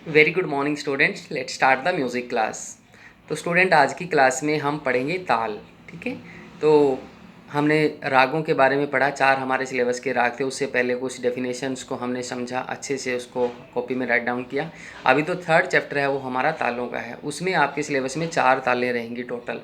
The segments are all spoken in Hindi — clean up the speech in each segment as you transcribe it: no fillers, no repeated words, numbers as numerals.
Very good morning students, let start the music class. तो स्टूडेंट, आज की क्लास में हम पढ़ेंगे ताल। ठीक है। तो हमने रागों के बारे में पढ़ा, 4 हमारे सिलेबस के राग थे। उससे पहले कुछ डेफिनेशंस को हमने समझा, अच्छे से उसको कॉपी में राइट डाउन किया। अभी तो थर्ड चैप्टर है वो हमारा तालों का है। उसमें आपके सिलेबस में 4 तालें रहेंगी टोटल।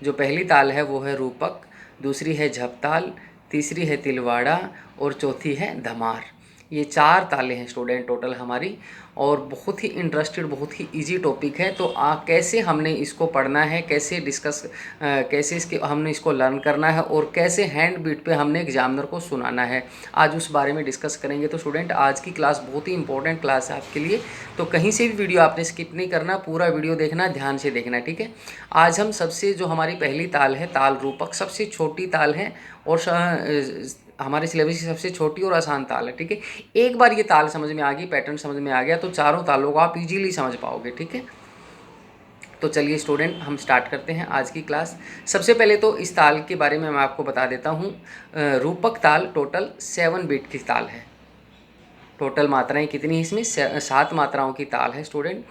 जो पहली ताल है वो है रूपक, दूसरी है झपताल, तीसरी है तिलवाड़ा और चौथी है धमार। ये 4 तालें हैं स्टूडेंट टोटल हमारी, और बहुत ही इंटरेस्टेड, बहुत ही इजी टॉपिक है। तो कैसे हमने इसको पढ़ना है, कैसे डिस्कस, कैसे इसके हमने इसको लर्न करना है, और कैसे हैंड बीट पे हमने एग्जामिनर को सुनाना है, आज उस बारे में डिस्कस करेंगे। तो स्टूडेंट, आज की क्लास बहुत ही इंपॉर्टेंट क्लास है आपके लिए। तो कहीं से भी वीडियो आपने स्किप नहीं करना, पूरा वीडियो देखना, ध्यान से देखना। ठीक है। आज हम सबसे, जो हमारी पहली ताल है ताल रूपक, सबसे छोटी ताल है और हमारे सिलेबस की सबसे छोटी और आसान ताल है। ठीक है। एक बार ये ताल समझ में आ गई, पैटर्न समझ में आ गया, तो चारों तालों को आप इजीली समझ पाओगे। ठीक है। तो चलिए स्टूडेंट, हम स्टार्ट करते हैं आज की क्लास। सबसे पहले तो इस ताल के बारे में मैं आपको बता देता हूँ। रूपक ताल टोटल 7 बीट की ताल है। टोटल मात्राएं कितनी है इसमें? 7 मात्राओं की ताल है स्टूडेंट।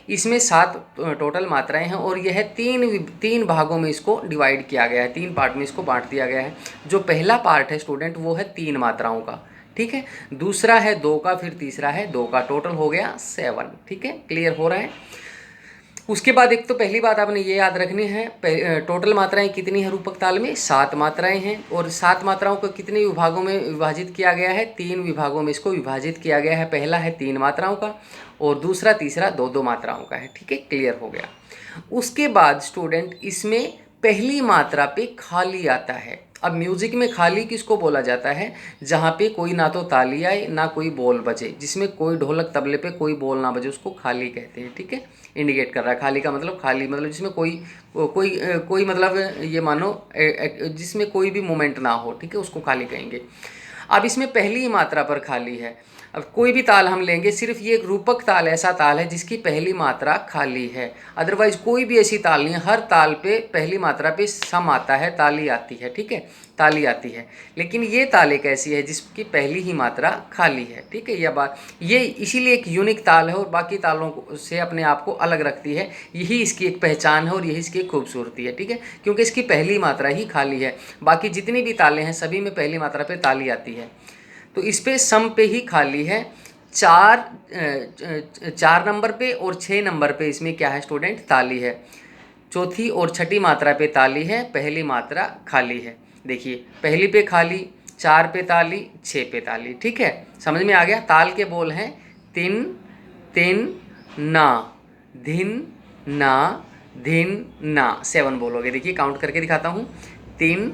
इसमें 7 टोटल मात्राएं हैं, और यह तीन भागों में इसको डिवाइड किया गया है, 3 पार्ट में इसको बांट दिया गया है। जो पहला पार्ट है स्टूडेंट वो है 3 मात्राओं का। ठीक है। दूसरा है 2 का, फिर तीसरा है 2 का, टोटल हो गया 7। ठीक है, क्लियर हो रहा है। उसके बाद एक तो पहली बात आपने ये याद रखनी है, टोटल मात्राएं कितनी है रूपक ताल में? 7 मात्राएं हैं। और 7 मात्राओं को कितने विभागों में विभाजित किया गया है? 3 विभागों में इसको विभाजित किया गया है। पहला है 3 मात्राओं का, और दूसरा तीसरा 2-2 मात्राओं का है। ठीक है, क्लियर हो गया। उसके बाद स्टूडेंट, इसमें पहली मात्रा पे खाली आता है। अब म्यूजिक में खाली किसको बोला जाता है? जहाँ पे कोई ना तो ताली आए ना कोई बोल बजे, जिसमें कोई ढोलक तबले पे कोई बोल ना बजे, उसको खाली कहते हैं। ठीक है, इंडिकेट कर रहा है। खाली का मतलब, खाली मतलब जिसमें कोई मतलब ये मानो जिसमें कोई भी मोमेंट ना हो। ठीक है, उसको खाली कहेंगे। अब इसमें पहली ही मात्रा पर खाली है। अब कोई भी ताल हम लेंगे, सिर्फ ये एक रूपक ताल ऐसा ताल है जिसकी पहली मात्रा खाली है। अदरवाइज कोई भी ऐसी ताल नहीं है। हर ताल पे पहली मात्रा पे सम आता है, ताली आती है। ठीक है, ताली आती है। लेकिन ये ताल एक ऐसी है जिसकी पहली ही मात्रा खाली है। ठीक है, यह बात, ये इसीलिए एक यूनिक ताल है और बाकी तालों से अपने आप को अलग रखती है। यही इसकी एक पहचान है और यही इसकी खूबसूरती है। ठीक है, क्योंकि इसकी पहली मात्रा ही खाली है। बाकी जितनी भी तालें हैं सभी में पहली मात्रा पे ताली आती है। तो इस पे सम पे ही खाली है। 4 नंबर पे और 6 नंबर पे इसमें क्या है स्टूडेंट? ताली है। चौथी और छठी मात्रा पे ताली है, पहली मात्रा खाली है। देखिए, पहली पे खाली, 4 पे ताली, 6 पे ताली। ठीक है, समझ में आ गया। ताल के बोल हैं तिन तिन ना, धिन ना, धिन ना। 7 बोलोगे। देखिए, काउंट करके दिखाता हूँ। तिन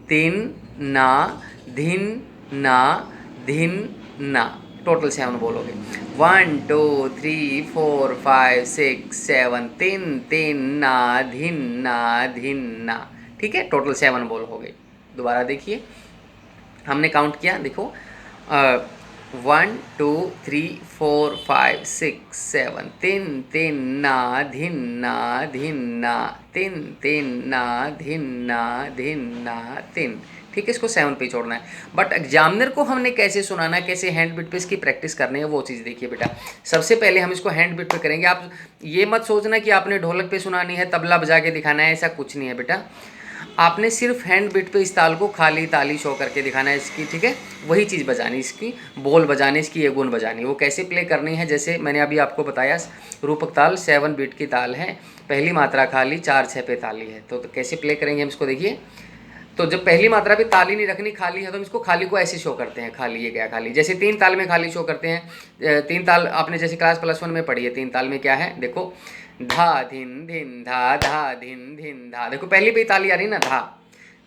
तिन ना, धिन ना, धिन ना। टोटल 7 बोलोगे। 1 2 3 4 5 6 7, तिन तिन ना, धिन ना, धिन ना। ठीक है, टोटल 7 बोल हो गए। दोबारा देखिए, हमने काउंट किया, देखो, 1 2 3 4 5 6 7, तिन तिन ना, धिन ना, धिन ना, तिन तिन ना, धिन ना, धिन ना, तिन। ठीक है, इसको 7 पे छोड़ना है। बट एग्जामिनर को हमने कैसे सुनाना है, कैसे हैंड बिट पे इसकी प्रैक्टिस करनी है, वो चीज़ देखिए बेटा। सबसे पहले हम इसको हैंड बिट पे करेंगे। आप ये मत सोचना कि आपने ढोलक पे सुनानी है, तबला बजा के दिखाना है, ऐसा कुछ नहीं है बेटा। आपने सिर्फ हैंड बिट पे इस ताल को खाली ताली शो करके दिखाना है इसकी। ठीक है, वही चीज़ बजानी, इसकी बोल बजाने, इसकी ये गुण बजानी। वो कैसे प्ले करनी है, जैसे मैंने अभी आपको बताया, रूपक ताल 7 बीट की ताल है, पहली मात्रा खाली, 4 6 पे ताली है। तो कैसे प्ले करेंगे हम इसको, देखिए। तो जब पहली मात्रा पे ताली नहीं रखनी, खाली है, तो हम इसको खाली को ऐसे शो करते हैं। खाली, ये गया खाली। जैसे 3 ताल में खाली शो करते हैं। 3 ताल आपने जैसे क्लास +1 में पढ़ी है। 3 ताल में क्या है, देखो, धा धिन धिन धा, धा धिन धिन धा। देखो, पहली पे ताली आ रही ना, धा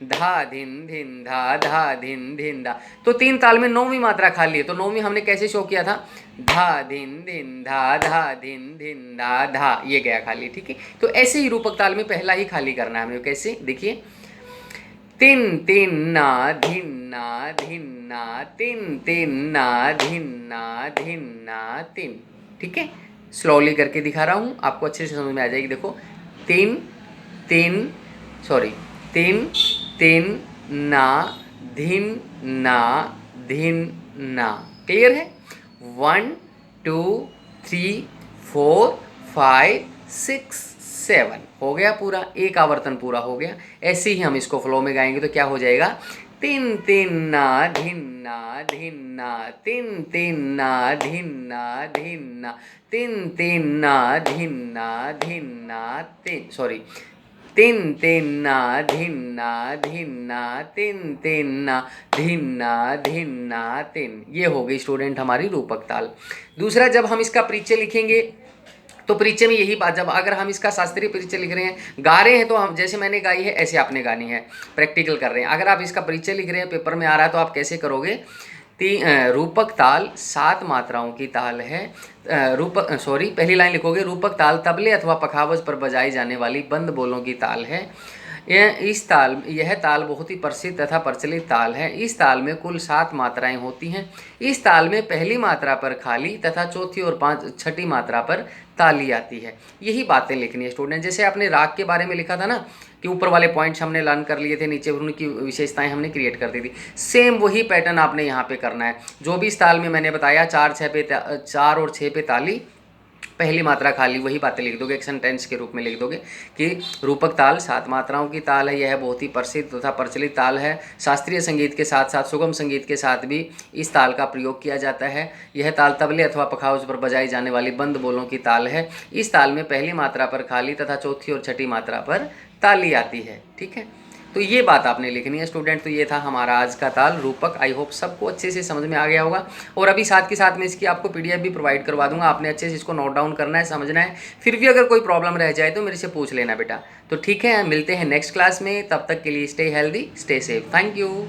धा धिन धिन धा, धा धिन धिन धा। तो 3 ताल में 9वीं मात्रा खाली है। तो 9वीं हमने कैसे शो किया था? धा धिन धिन धा, धा धिन धिन धा, धा, ये गया खाली। ठीक है, तो ऐसे ही रूपक ताल में पहला ही खाली करना है हमें। कैसे, देखिए, तिन तिन ना, धिन ना, धिन ना, तिन तिन ना, धिन ना, धिन ना, तिन। ठीक है, स्लोली करके दिखा रहा हूँ, आपको अच्छे से समझ में आ जाएगी। देखो, तिन तिन, सॉरी, तिन तिन ना, धिन ना, धिन ना। क्लियर है? 1 2 3 4 5 6 7 हो गया पूरा, एक आवर्तन पूरा हो गया। ऐसे ही हम इसको फ्लो में गाएंगे तो क्या हो जाएगा, तिन तिन्ना धिन्ना धिन्ना, तिन तिन्ना धिन्ना धिन्ना, तिन तिन्ना धिन्ना धिन्ना, तिन सॉरी तिन तिन्ना धिन्ना धिन्ना, तिन तिन्ना धिन्ना धिन्ना तिन। ये हो गई स्टूडेंट हमारी रूपक ताल। दूसरा, जब हम इसका परिचय लिखेंगे तो परिचय में यही बात, जब अगर हम इसका शास्त्रीय परिचय लिख रहे हैं, गा रहे हैं, तो हम जैसे मैंने गाई है ऐसे आपने गानी है, प्रैक्टिकल कर रहे हैं। अगर आप इसका परिचय लिख रहे हैं, पेपर में आ रहा है, तो आप कैसे करोगे, रूपक ताल 7 मात्राओं की ताल है। पहली लाइन लिखोगे, रूपक ताल तबले अथवा पखावज पर बजाई जाने वाली बंद बोलों की ताल है। यह ताल बहुत ही प्रसिद्ध तथा प्रचलित ताल है। इस ताल में कुल 7 मात्राएं होती हैं। इस ताल में पहली मात्रा पर खाली तथा चौथी और छठी मात्रा पर ताली आती है। यही बातें लिखनी है स्टूडेंट। जैसे आपने राग के बारे में लिखा था ना कि ऊपर वाले पॉइंट्स हमने लर्न कर लिए थे, नीचे उनकी विशेषताएं हमने क्रिएट कर दी थी, सेम वही पैटर्न आपने यहाँ पे करना है। जो भी इस ताल में मैंने बताया, 4 और 6 पे ताली, पहली मात्रा खाली, वही बातें लिख दोगे, एक सेंटेंस के रूप में लिख दोगे कि रूपक ताल 7 मात्राओं की ताल है। यह बहुत ही प्रसिद्ध तथा प्रचलित ताल है। शास्त्रीय संगीत के साथ साथ सुगम संगीत के साथ भी इस ताल का प्रयोग किया जाता है। यह ताल तबले अथवा पखावज पर बजाई जाने वाली बंद बोलों की ताल है। इस ताल में पहली मात्रा पर खाली तथा चौथी और छठी मात्रा पर ताली आती है। ठीक है, तो ये बात आपने लिखनी है स्टूडेंट। तो ये था हमारा आज का ताल रूपक। आई होप सबको अच्छे से समझ में आ गया होगा। और अभी साथ के साथ में इसकी आपको पीडीएफ भी प्रोवाइड करवा दूंगा। आपने अच्छे से इसको नोट डाउन करना है, समझना है। फिर भी अगर कोई प्रॉब्लम रह जाए तो मेरे से पूछ लेना बेटा। तो ठीक है, मिलते हैं नेक्स्ट क्लास में। तब तक के लिए stay healthy, stay safe. Thank you.